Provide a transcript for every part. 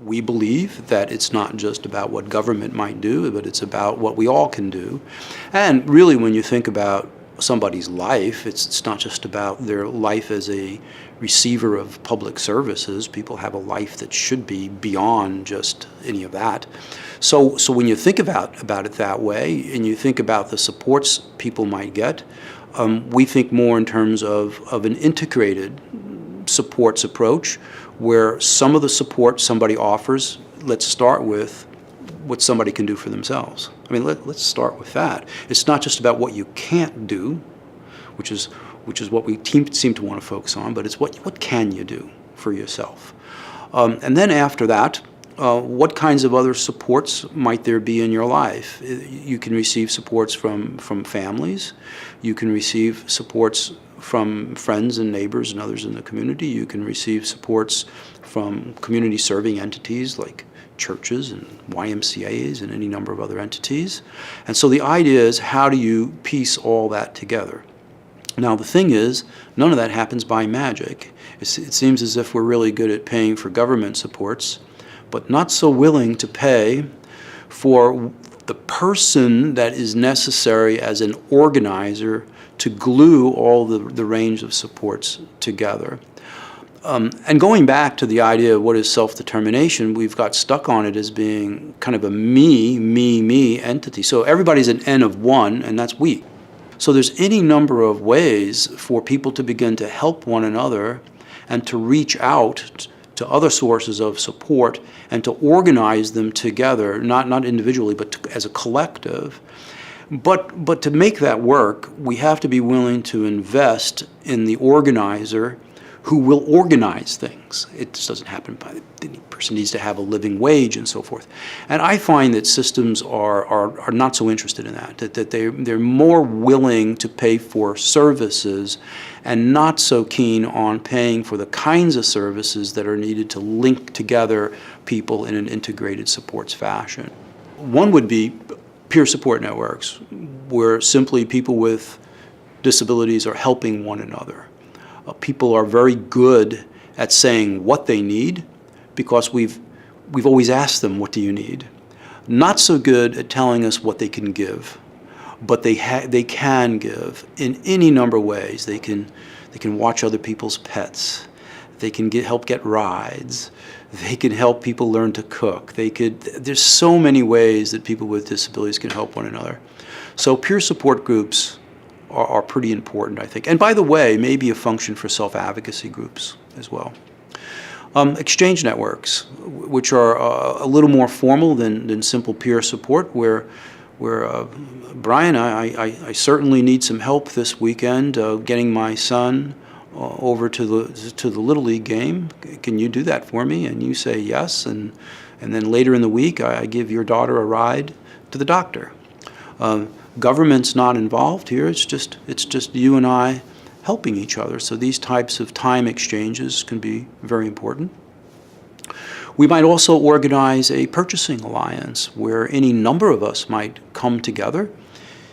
We believe that it's not just about what government might do, but it's about what we all can do. And really, when you think about somebody's life, it's not just about their life as a receiver of public services. People have a life that should be beyond just any of that. So when you think about it that way, and you think about the supports people might get, we think more in terms of an integrated supports approach, where some of the support somebody offers, let's start with what somebody can do for themselves. I mean, let's start with that. It's not just about what you can't do, which is what we seem to want to focus on, but it's what can you do for yourself. And then after that, what kinds of other supports might there be in your life? You can receive supports from families. You can receive supports from friends and neighbors and others in the community. You can receive supports from community serving entities like churches and YMCAs and any number of other entities. And so the idea is, how do you piece all that together? Now the thing is, none of that happens by magic. It seems as if we're really good at paying for government supports, but not so willing to pay for the person that is necessary as an organizer to glue all the range of supports together. And going back to the idea of what is self-determination, we've got stuck on it as being kind of a me entity. So everybody's an N of one, and that's we. So there's any number of ways for people to begin to help one another and to reach out to other sources of support and to organize them together, not individually, but as a collective. But to make that work, we have to be willing to invest in the organizer who will organize things. It just doesn't happen by the person needs to have a living wage and so forth. And I find that systems are not so interested in that they're more willing to pay for services and not so keen on paying for the kinds of services that are needed to link together people in an integrated supports fashion. One would be peer support networks, where simply people with disabilities are helping one another. People are very good at saying what they need because we've always asked them, what do you need? Not so good at telling us what they can give, but they can give in any number of ways. They can watch other people's pets. They can help get rides. They can help people learn to cook. There's so many ways that people with disabilities can help one another. So peer support groups are pretty important, I think. And by the way, maybe a function for self-advocacy groups as well. Exchange networks, which are a little more formal than simple peer support, where Brian, I certainly need some help this weekend getting my son over to the Little League game. Can you do that for me? And you say yes, and then later in the week I give your daughter a ride to the doctor. Government's not involved here. It's just you and I helping each other. So these types of time exchanges can be very important. We might also organize a purchasing alliance where any number of us might come together.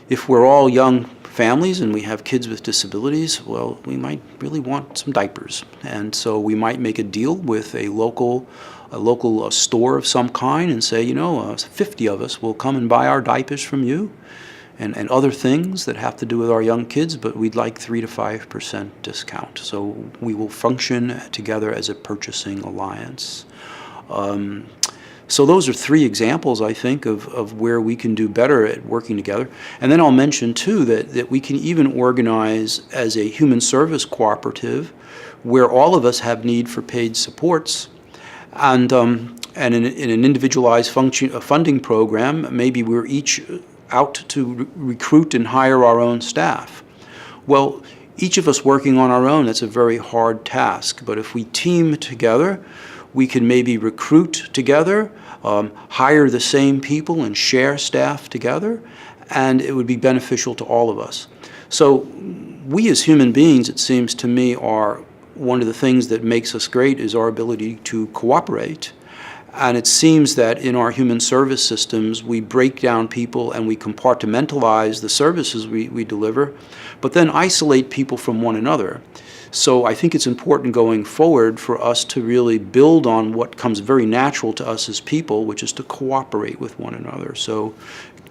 If we're all young families and we have kids with disabilities, well, we might really want some diapers. And so we might make a deal with a local store of some kind and say, 50 of us will come and buy our diapers from you. And other things that have to do with our young kids, but we'd like 3 to 5% discount. So we will function together as a purchasing alliance. So those are 3 examples, I think, of where we can do better at working together. And then I'll mention, too, that we can even organize as a human service cooperative where all of us have need for paid supports. And in an individualized funding program, maybe we're each out to recruit and hire our own staff. Well, each of us working on our own, that's a very hard task. But if we team together, we can maybe recruit together, hire the same people and share staff together, and it would be beneficial to all of us. So we as human beings, it seems to me, are one of the things that makes us great is our ability to cooperate. And it seems that in our human service systems, we break down people and we compartmentalize the services we deliver, but then isolate people from one another. So I think it's important going forward for us to really build on what comes very natural to us as people, which is to cooperate with one another. So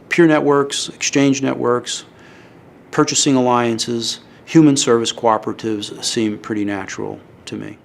peer networks, exchange networks, purchasing alliances, human service cooperatives seem pretty natural to me.